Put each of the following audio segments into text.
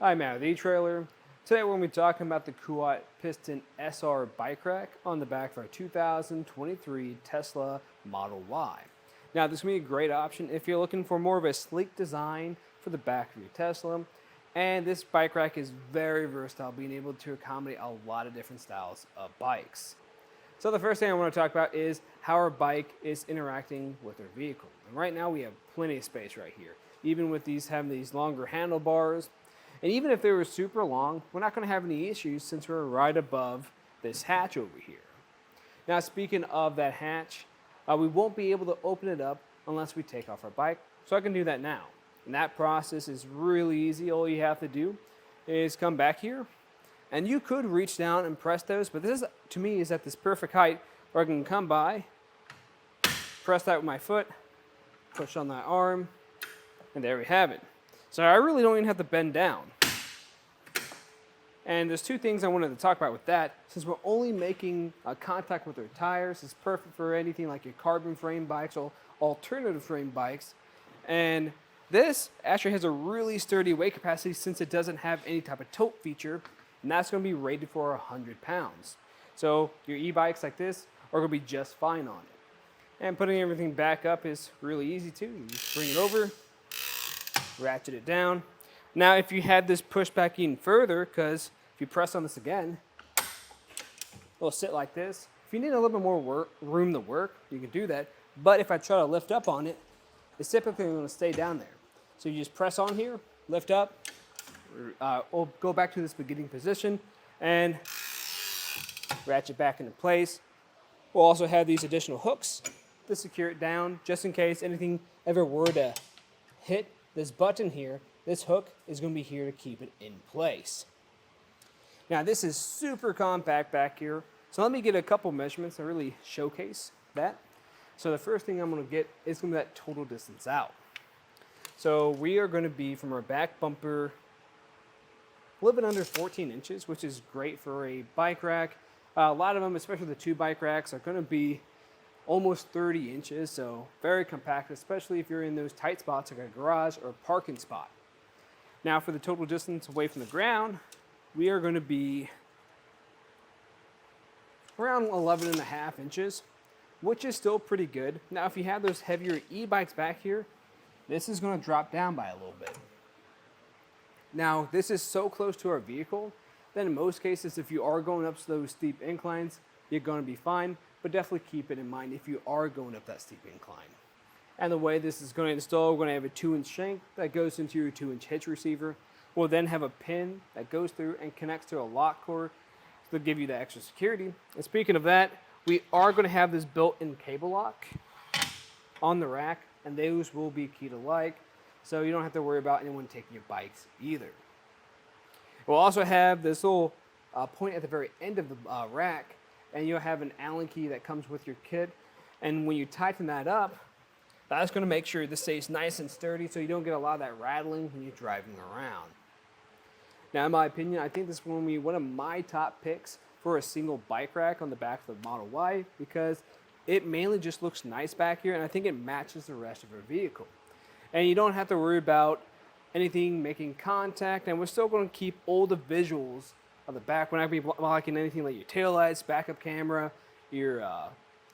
Hi, Matt with eTrailer. Today we're going to be talking about the Kuat Piston SR Bike Rack on the back of our 2023 Tesla Model Y. Now this will be a great option if you're looking for more of a sleek design for the back of your Tesla. And this bike rack is very versatile, being able to accommodate a lot of different styles of bikes. So the first thing I want to talk about is how our bike is interacting with our vehicle. And right now we have plenty of space right here, even with these having these longer handlebars. And even if they were super long, we're not going to have any issues since we're right above this hatch over here. Now, speaking of that hatch, we won't be able to open it up unless we take off our bike. So I can do that now. And that process is really easy. All you have to do is come back here. And you could reach down and press those, but this is, to me, is at this perfect height where I can come by, press that with my foot, push on that arm, and there we have it. So I really don't even have to bend down. And there's two things I wanted to talk about with that. Since we're only making contact with our tires, it's perfect for anything like your carbon frame bikes or alternative frame bikes. And this actually has a really sturdy weight capacity since it doesn't have any type of tote feature, and that's going to be rated for 100 pounds. So your e-bikes like this are going to be just fine on it. And putting everything back up is really easy too. You just bring it over, ratchet it down. Now if you had this pushed back even further, because if you press on this again, it'll sit like this. If you need a little bit more room to work, you can do that. But if I try to lift up on it, it's typically going to stay down there. So you just press on here, lift up, we'll go back to this beginning position and ratchet back into place. We'll also have these additional hooks to secure it down, just in case anything ever were to hit this button here. This hook is going to be here to keep it in place. Now this is super compact back here, so let me get a couple measurements and really showcase that. So the first thing I'm going to get is going to be that total distance out. So we are going to be from our back bumper a little bit under 14 inches, which is great for a bike rack. A lot of them, especially the two bike racks, are going to be almost 30 inches, so very compact, especially if you're in those tight spots like a garage or a parking spot. Now for the total distance away from the ground, we are going to be around 11.5 inches, which is still pretty good. Now if you have those heavier e-bikes back here, this is going to drop down by a little bit. Now this is so close to our vehicle that in most cases, if you are going up those steep inclines, you're going to be fine, but definitely keep it in mind if you are going up that steep incline. And the way this is going to install, we're going to have a 2-inch shank that goes into your 2-inch hitch receiver. We'll then have a pin that goes through and connects to a lock cord to give you the extra security. And speaking of that, we are going to have this built-in cable lock on the rack, and those will be key to like, so you don't have to worry about anyone taking your bikes either. We'll also have this little point at the very end of the rack, and you'll have an Allen key that comes with your kit. And when you tighten that up, that's going to make sure this stays nice and sturdy so you don't get a lot of that rattling when you're driving around. Now, in my opinion, I think this will be one of my top picks for a single bike rack on the back of the Model Y because it mainly just looks nice back here, and I think it matches the rest of our vehicle. And you don't have to worry about anything making contact, and we're still going to keep all the visuals of the back. We're not going to be blocking anything like your taillights, backup camera, your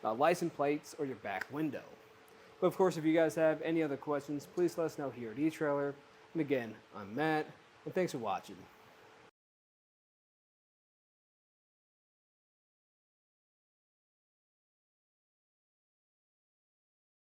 license plates, or your back window. But of course, if you guys have any other questions, please let us know here at eTrailer. And again, I'm Matt, and thanks for watching.